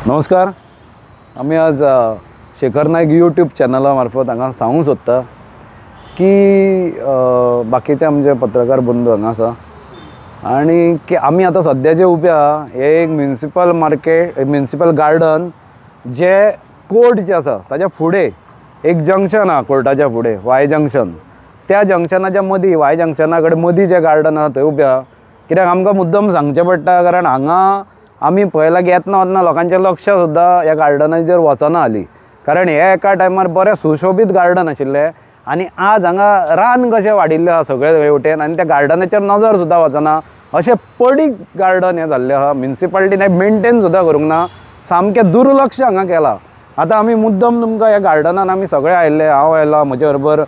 नमस्कार. आम्ही आज शेखर नाईक यूट्यूब चॅनला मार्फत हांगा सांगूंक सोदता की बाकीचे आमचे पत्रकार बंधू हांगा आसा आनी की आमी आतां सद्याचे उबे आहा हे एक म्युनिसिपल मार्केट म्युनिसिपल गार्डन जे कोर्ट जे आसा ताच्या फुडें एक जंक्शन आहा कोर्टाच्या फुडें वाय जंक्शन. त्या जंक्शनाच्या मदीं वाय जंक्शना कडेन मदीं जें गार्डन आहा थंय उबे आहा. कित्याक आमकां मुद्दम सांगचें पडटा कारण हांगा आमी पळयलां की येतना वतना लोकांचें लक्ष सुद्दां ह्या गार्डनाचेर वचना हालीं. कारण हे एका टायमार बरें सुशोभीत गार्डन आशिल्लें आनी आज हांगा रान कशें वाडिल्लें आहा सगळे वटेन आनी त्या गार्डनाचेर नजर सुद्दां वचना अशें पडीक गार्डन हें जाल्लें आहा. म्युनिसिपालिटीन हें मेंटेन सुद्दां करूंक ना, सामकें दुर्लक्ष हांगा केलां. आतां आमी मुद्दम तुमकां ह्या गार्डनान आमी सगळे आयिल्ले, हांव आयला, म्हजे बरोबर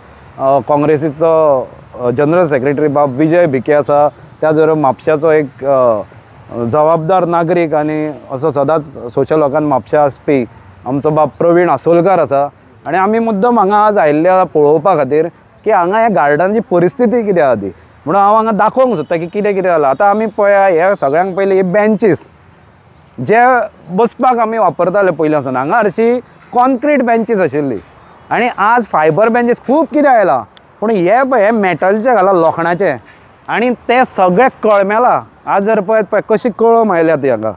काँग्रेसीचो जनरल सेक्रेटरी बाब विजय भिके आसा, त्याच बरोबर म्हापशाचो एक जबाबदार नागरीक आनी असो सदांच सोशल वर्कान म्हापशा आसपी आमचो बाब प्रवीण आसोलकर आसा. आनी आमी मुद्दम हांगा आज आयिल्ले आहा पळोवपा खातीर की हांगा ह्या गार्डनाची परिस्थिती कितें आहा ती. म्हणून हांव हांगा दाखोवंक सोदता की कितें कितें जालां. आतां आमी पळया हे सगळ्यांक पयलीं हे बेंचीस जे बसपाक आमी वापरताले पयलींसून, हांगा हरशीं कॉन्क्रीट बेंचीस आशिल्ली आनी आज फायबर बेंचीस खूब कितें आयलां. पूण हे पळय हे मेटलचे घाला लोखणाचे आनी ते सगळे कळमेला. आज जर पळयत पळय कशी कळम आयल्या ती हांगा.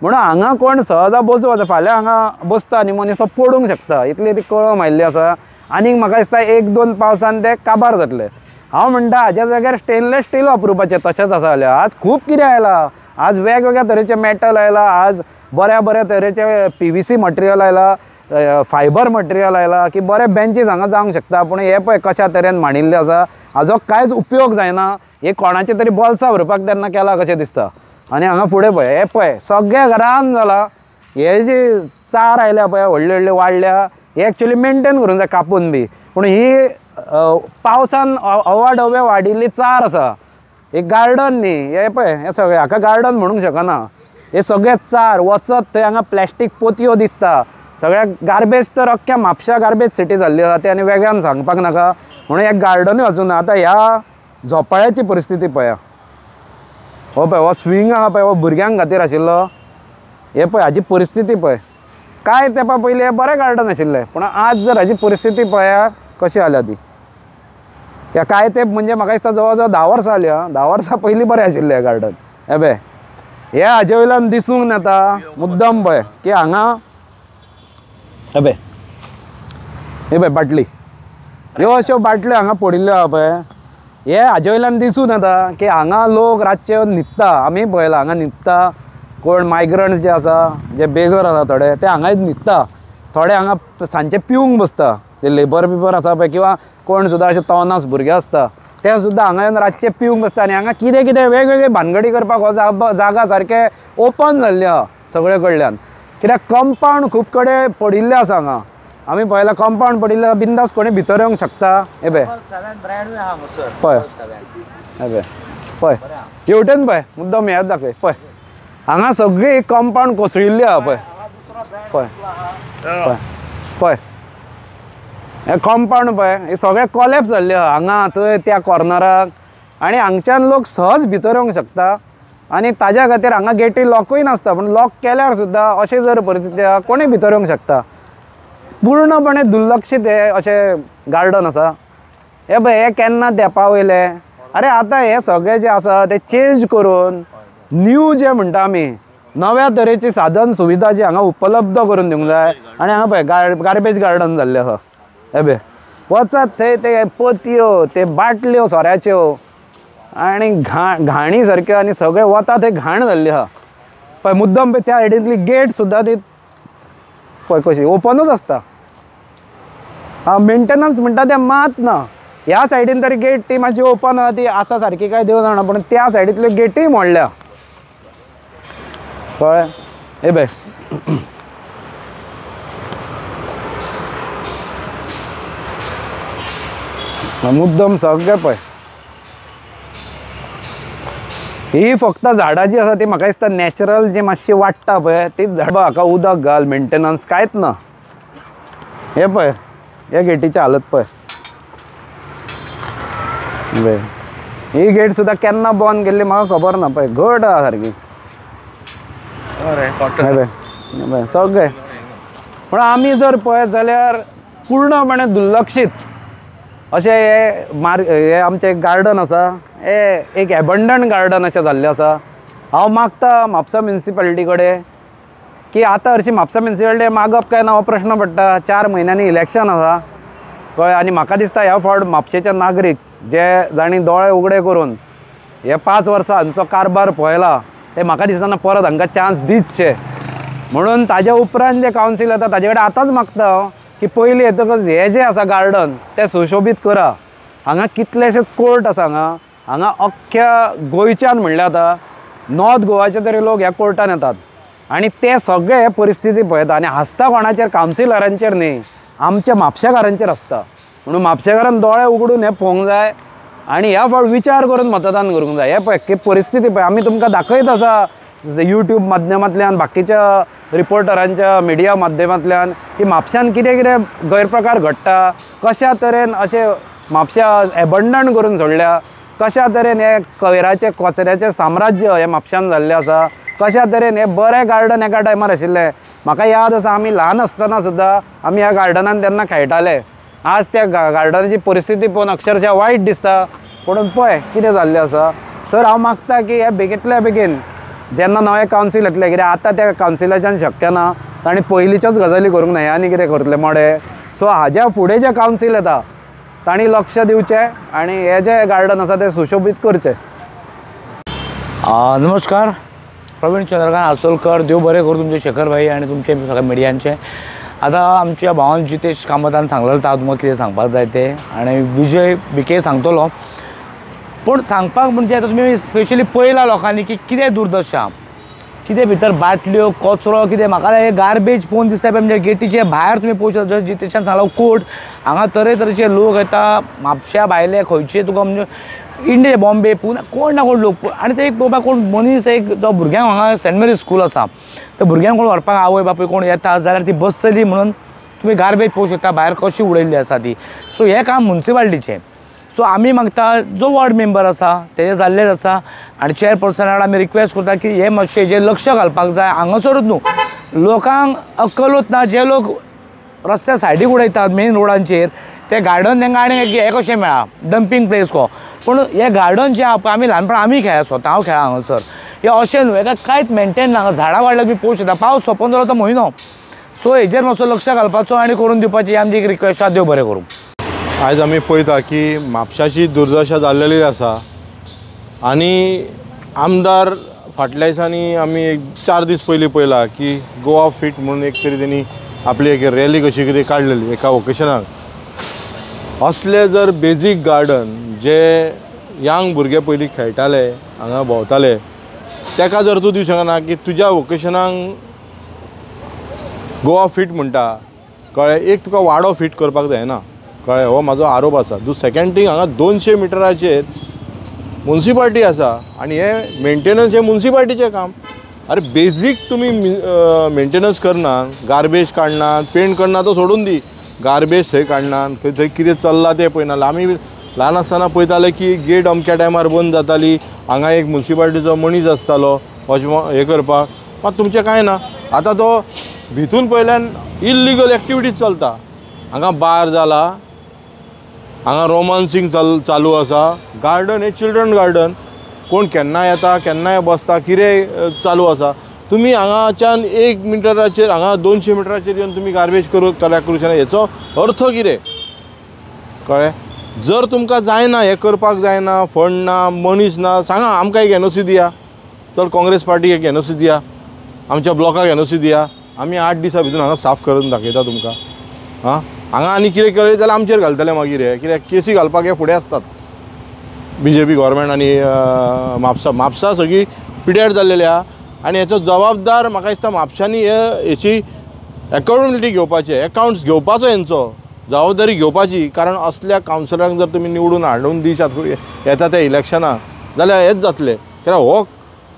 म्हणून हांगा कोण सहजा बसू फाल्यां हांगा बसता आनी मनीस तो पडूंक शकता, इतली ती कळम आयिल्ली आसा. आनीक म्हाका दिसता एक दोन पावसान ते काबार जातले. हांव म्हणटा हाज्या जाग्यार स्टेनलेस स्टील वापरपाचें तशेंच आसा जाल्यार. आज खूब कितें आयलां, आज वेगवेगळ्या तरेचे मेटल आयलां, आज बऱ्या बऱ्या तरेचे PVC मटेरियल आयलां, फायबर मटेरियल आयलां की बरे बेंचीस हांगा जावंक शकता. पूण हे पळय कशा तरेन मांडिल्ले आसा, हाजो कांयच उपयोग जायना. हे कोणाचे तरी बोल्सां भरपाक तेन्ना केला कशें दिसता. आनी हांगा फुडें पळय हे पळय सगळें रान जालां. हे जी चार आयल्या पळय व्हडले व्हडले वाडल्या, हे एक्चुली मेंटेन करूंक जाय कापून बी. पूण ही पावसान अवाढव्य वाडिल्ली चार आसा. एक गार्डन न्ही, हे पळय हे सगळें हाका गार्डन म्हणूंक शकना. हे सगळे चार वचत थंय हांगा प्लॅस्टीक पोतयो दिसता. सगळ्या गार्बेज तर अख्ख्या म्हापशा गार्बेज सिटी जाल्ली आसा ते आनी वेगळ्यान सांगपाक नाका. म्हणून एक गार्डनूय वचूना. आतां ह्या झोपाळ्याची परिस्थिती पळया. हो पळय हो स्विंग आहा पळय, हो भुरग्यांक खातीर आशिल्लो. हे पळय हाजी परिस्थिती पळय. कांय तेंपा पयलीं हे बरें गार्डन आशिल्लें, पूण आज जर हाजी परिस्थिती पळया कशी जाल्या ती. त्या कांय तेंप म्हणजे म्हाका दिसता जवळ जवळ 10 वर्सां जालीं. 10 वर्सां पयलीं बरें आशिल्लें हें गार्डन. हे पळय हे हाजे वयल्यान दिसूंक येता मुद्दम पळय की हांगा हे पळय हे पळय बाटली, ह्यो अश्यो बाटल्यो हांगा पडिल्ल्यो आहा पळय. हे हाजे वयल्यान दिसून येता की हांगा लोक रातचे न्हिदता. आमी पळयलां हांगा न्हिदता. कोण मायग्रंट्स जे आसा, जे बेगर आसा थोडे, ते हांगाच न्हिदता. थोडे हांगा सांजचे पिवंक बसता, ते लेबर बिबर आसा पळय, किंवा कोण सुद्दां अशे तोनास भुरगे आसता ते सुद्दां हांगा येवन रातचे पिवंक बसता. आनी हांगा कितें कितें वेगवेगळे भानगडी करपाक हो जागा सारके ओपन जाल्ले आहा सगळे कडल्यान. कित्याक कंपावंड खूब कडेन पडिल्ले आसा हांगा. आमी पळयलां कंपावंड पडिल्ले, बिंदास कोणी भितर येवंक शकता. हे पळय पळय हे पळय पळय हेवटेन पळय मुद्दम हें दाखय पळय हांगा सगळी कंपावंड कोसळिल्ली आहा पळय पळय पळय पळय हे कंपावंड पळय हे सगळे कॉलेप्स जाल्ले आहा हांगा थंय त्या कॉर्नराक. आनी हांगच्यान लोक सहज भितर येवंक शकता. आनी ताज्या खातीर हांगा गेटी लॉकूय नासता, पूण लॉक केल्यार सुद्दां अशें जर परिस्थिती आहा कोणूय भितर येवंक शकता. पूर्णपणे दुर्लक्षीत हे अशें गार्डन आसा. हे पळय हे केन्ना तेंपा वयले. अरे आतां हे सगळे जे आसा ते चेंज करून न्यू जे म्हणटा आमी नव्या तरेची साधन सुविधा जी हांगा उपलब्ध करून दिवंक जाय. आनी हांगा पळय गार्बेज गार्डन जाल्लें आसा. हे पळय वचत थंय ते पोतयो, ते बाटल्यो सोऱ्याच्यो आनी घाणी सारक्यो, आनी सगळे वता थंय घाण जाल्ली आहा पळय. मुद्दम पळय त्या सायडींतली गेट सुद्दां ती पळय कशी ओपनूच आसता. मेंटेनन्स म्हणटा तें मात ना. ह्या सायडीन तरी गेट ती मातशी ओपन आहा, ती आसा सारकी काय देव जाणा, पूण त्या सायडींतल्यो गेटीय मोडल्या कळ्ळें. हे पळय मुद्दम सगळें पळय. ही फक्त झाडां जी आसा ती म्हाका दिसता नॅचरल जी मातशी वाडटा पळय तीच झाडां. हाका उदक घाल, मेंटेनन्स कांयच ना. हे पळय हे गेटीची हालत पळय. ही गेट सुद्दां केन्ना बंद केल्ली म्हाका खबर ना पळय. घट आहा सारकी. सगळे पण आमी जर पळयत जाल्यार पूर्णपणे दुर्लक्षीत अशें हे आमचें गार्डन आसा हे एक एबंडंट गार्डन अशें जाल्लें आसा। हांव मागता म्हापसा म्युनिसिपालिटी कडेन की आतां हरशीं म्हापसा म्युनिसिपालिटी मागप काय ना हो प्रश्न पडटा। 4 म्हयन्यांनी इलेक्शन आसा कळ्ळें आनी म्हाका दिसता ह्या फावट म्हापशेचे नागरीक जे जाणी दोळे उगडे करून हे 5 वर्सां हांचो कारबार पळयला ते म्हाका दिसना परत हांकां चान्स दितशे म्हणून ताज्या उपरांत जे कावन्सील येता ताजे कडेन आतांच मागता हांव की पयलीं येतकच हे जे आसा गार्डन ते सुशोभीत करा। हांगा कितलेशेच कोर्ट आसा हांगा अख्ख्या गोंयच्यान म्हणल्यार आतां नॉर्थ गोवाचे तरी लोक ह्या कोर्टान येतात आनी ते सगळे परिस्थिती पळयता आनी हांसता कोणाचेर कावन्सिलरांचेर न्ही आमच्या म्हापशेकारांचेर आसता। म्हणून म्हापशेकारान दोळे उगडून हे पळोवंक जाय आनी ह्या फावट विचार करून मतदान करूंक जाय। हे पळय की परिस्थिती पळय आमी तुमकां दाखयत आसा यूट्यूब माध्यमांतल्यान बाकीच्या रिपोर्टरांच्या मिडिया माध्यमांतल्यान की म्हापशान कितें कितें गैरप्रकार घडटा कशा तरेन अशें म्हापशा एबंडंट करून सोडल्या कशा तरेन हे कोयराचे कचऱ्याचें साम्राज्य हे म्हापशान जाल्लें आसा कशा तरेन हे बरें गार्डन एका टायमार आशिल्लें। म्हाका याद आसा आमी ल्हान आसतना सुद्दां आमी ह्या गार्डनान तेन्ना खेळटाले। आज त्या गार्डनाची परिस्थिती पळोवन अक्षरशः वायट दिसता पूण पळय कितें जाल्लें आसा। सर हांव मागता की हे बेगींतल्या बेगीन जेन्ना नवें कावन्सील येतलें कित्याक आतां त्या कावन्सिलाच्यान शक्य ना तांणी पयलींच्याच गजाली करूंक ना हे आनी कितें करतले मोडे सो हाज्या फुडें जे कावन्सील येता तांणी लक्ष दिवचें आनी हे जे गार्डन आसा ते सुशोभीत करचें। नमस्कार, प्रवीण चंद्रकांत आसोलकर, देव बरें करूं तुमचे शेखर भाई आनी तुमचे सगळ्या मिडियांचे। आतां आमच्या भावान जितेश कामतान सांगलेलें हांव तुमकां कितें सांगपाक जाय तें आनी विजय बिके सांगतलो पूण सांगपाक म्हणजे आतां तुमी स्पेशली पळयला लोकांनी की कितें दुर्दशा कितें भितर बाटल्यो कचरो कितें म्हाका हे गार्बेज पळोवन दिसता पळय म्हणजे गेटीचे भायर तुमी पळोवंक शकता जितेशान सांगला कोर्ट हांगा तरेतरेचे लोक येता म्हापश्या भायले खंयचे तुका म्हणजे इंडिया बॉम्बे पुणे कोण ना कोण लोक आनी ते एक बाबा कोण मनीस एक जो भुरग्यांक हांगा सेंट मेरी स्कूल आसा त्या भुरग्यांक कोण व्हरपाक आवय बापूय कोण येता जाल्यार ती बसतली म्हणून तुमी गार्बेज पळोवंक शकता भायर कशी उडयल्ली आसा ती। सो हें काम म्युनिसिपालिटीचें। सो आमी मागता जो वॉर्ड मेंबर आसा तेजे जाल्लेच आसा आनी चेअरपर्सनाक आमी रिक्वेस्ट करता की हे मातशें हेजेर लक्ष घालपाक जाय। हांगासरूच न्हू लोकांक अक्कलूच ना जे लोक रस्त्या सायडीक उडयतात मेन रोडांचेर ते गार्डन तांकां आनी हे कशें मेळ्ळा डंपींग प्लेस को पूण हे गार्डन जें आहा पळय आमी ल्हानपणां आमी खेळ्ळा स्वता हांव खेळ्ळा हांगासर हे अशें न्हू हेका कांयच मेंटेन ना झाडां वाडल्यार बी पळोवंक शकता पावस सोंपोन जालो तो म्हयनो। सो हेजेर मातसो लक्ष घालपाचो आनी करून दिवपाची आमची एक रिक्वेस्ट आसा। देव बरें करूं। आज आमी पळयता की म्हापशाची दुर्दशा जाल्लेली आसा आनी आमदार फाटल्या दिसांनी आमी एक 4 दीस पयलीं पळयला की गोवा फीट म्हणून एक तरी तेणी आपली एक रॅली कशी कितें काडलेली एका ओकेशनाक। असले जर बेजीक गार्डन जे यंग भुरगे पयलीं खेळटाले हांगा भोंवताले ताका जर तूं दिवंक शकना की तुज्या ओकेशनाक गोवा फीट म्हणटा कळ्ळें एक तुका वाडो फीट करपाक जायना कळ्ळें हो म्हाजो आरोप आसा। सेकंड थींग हांगा 200 मिटराचेर म्युनिसिपालिटी आसा आनी हे मेंटेनन्स हे म्युनिसिपालिटीचें काम। अरे बेजीक तुमी मेंटेनन्स करनात गार्बेज काडनात पेंट करना तो सोडून दी गार्बेज थंय काडनात थंय कितें चल्लां तें पळयना। आमी ल्हान आसतना पळयताले की गेट अमक्या टायमार बंद जाताली हांगा एक म्युनिसिपालिटीचो मनीस आसतालो हे करपाक मात तुमचें कांय ना। आतां तो भितून पयल्यान इल्लिगल एक्टिविटीज चलता हांगा बार जाला हांगा रोमांसींग चालू आसा। गार्डन हे चिल्ड्रन गार्डन कोण केन्नाय येता केन्नाय बसता कितें चालू आसा। तुमी हांगाच्यान 1 मिटराचेर हांगा 200 मिटराचेर येवन तुमी गार्बेज करूंक ना हेचो अर्थ कितें कळ्ळें। जर तुमकां जायना हें करपाक जायना फंड ना मनीस ना सांगा आमकां एक एनओसी दिया तर काँग्रेस पार्टीक एक एनओसी दिया आमच्या ब्लॉकाक एनओसी दिया आमी 8 दिसां भितर हांगा साफ करून दाखयता तुमकां। हां हांगा आनी कितें केलें जाल्यार आमचेर घालतले मागीर हे कित्याक केसी घालपाक हे फुडें आसतात बीजेपी गव्हर्मेंट आनी म्हापसा सगळी पिड्यार जाल्लेली आहा आनी हेचो जबाबदार म्हाका दिसता म्हापशांनी हेची अकाउंटेबिलिटी घेवपाचें अकाउंट्स घेवपाचो हेंचो जबाबदारी घेवपाची। कारण असल्या कावन्सिलरांक जर तुमी निवडून हाडून दिशात येता त्या इलेक्शनाक जाल्यार हेच जातलें कित्याक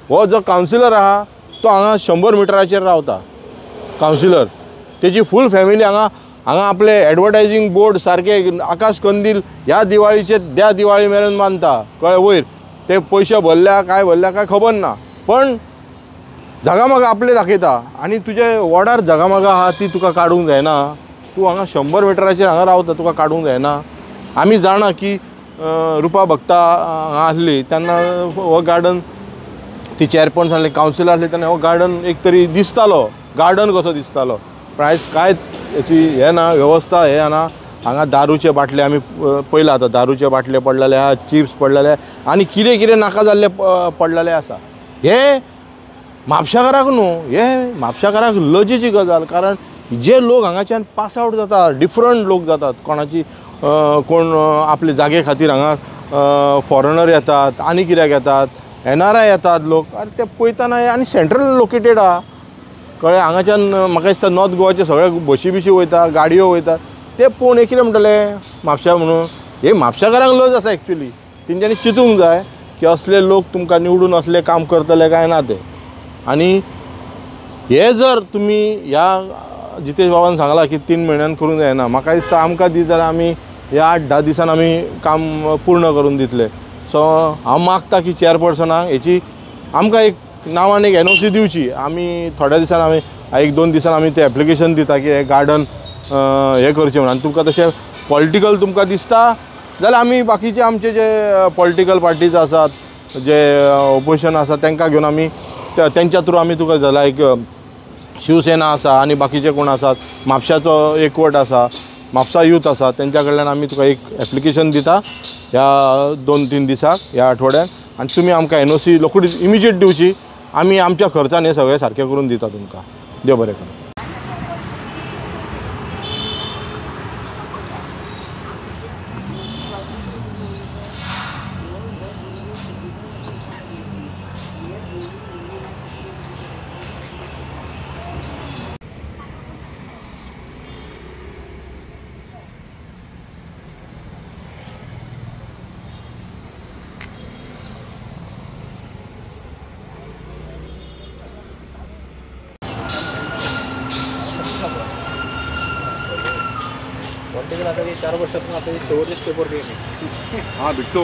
हो जो कावन्सिलर आहा तो हांगा 100 मिटराचेर रावता कावन्सिलर तेजी फूल फॅमिली हांगा आपले एडवर्टायझींग बोर्ड सारके आकाश कंदील ह्या दिवाळीचे त्या दिवाळी मेरेन मानता कळ्ळें वयर ते पयशे भरल्या काय खबर ना पण जगामागा आपले दाखयता आनी तुजे वॉर्डार जगामागा आहा ती तुका काडूंक जायना. तूं हांगा 100 मिटराचेर हांगा रावता तुका काडूंक जायना. आमी जाणा की रुपा भक्ता हांगा आसली तेन्ना हो गार्डन ती चॅरपर्सन आसली कावन्सिलर आसली तेन्ना हो गार्डन एक तरी दिसतालो गार्डन कसो दिसतालो. पण आयज कांयच हेची हें ना वेवस्था हें ना. हांगा दारूचे बाटले आमी पयला आतां दारूचे बाटले पडलेले आहा चिप्स पडलेले आनी कितें कितें नाका जाल्ले पडलेले आसा. हे म्हापशाकाराक न्हू हे म्हापशाकाराक लजेची गजाल. कारण जे लोक हांगाच्यान पास आवट जाता डिफरंट लोक जातात. कोणाची कोण आपले जागे खातीर हांगा फॉरेनर येतात आनी कित्याक येतात NRI येतात लोक. आनी ते पळयतना आनी सेंट्रल लोकेटेड आहा कळ्ळें. हांगाच्यान म्हाका दिसता नॉर्थ गोवाचे सगळे बशी बिशी वयता गाडयो वयता ते पळोवन हे कितें म्हणटले म्हापशा म्हणून. हे म्हापशाकारांक लज आसा एक्चुली. तेंच्यांनी चिंतूंक जाय की असले लोक तुमकां निवडून असले काम करतले काय ना ते. आनी हे जर तुमी ह्या जितेश बाबान सांगलां की 3 म्हयन्यान करूंक जायना म्हाका दिसता आमकां दी जाल्यार आमी ह्या 8-10 दिसान आमी काम पूर्ण करून दितले. सो हांव मागता की चॅरपर्सनाक हेची आमकां एक नांवान एक NOC दिवची. आमी थोड्या दिसान आमी 1-2 दिसान आमी तें एप्लिकेशन दिता की हे गार्डन हें करचें म्हणून. आनी तुमकां तशें पॉलिटिकल तुमकां दिसता जाल्यार आमी बाकीचे आमचे जे पॉलिटिकल पार्टीज आसात जे ओपोजिशन आसा तांकां घेवन आमी तेंच्या थ्रू आमी तुका जाल्यार एक शिवसेना आसा आनी बाकीचे कोण आसात म्हापशाचो एकवट आसा म्हापसा यूथ आसा तेंच्या कडल्यान आमी तुका एक एप्लिकेशन दिता ह्या 2-3 दिसाक ह्या आठवड्याक. आनी तुमी आमकां NOC रोखडीच इमिजिएट दिवची. आमी आमच्या खर्चान हे सगळें सारकें करून दिता तुमकां. देव बरें करूं. पॉलिटिकल आता 4 वर्षातून आता शेवटच्या स्टेपवर गेले. हां बिट्टू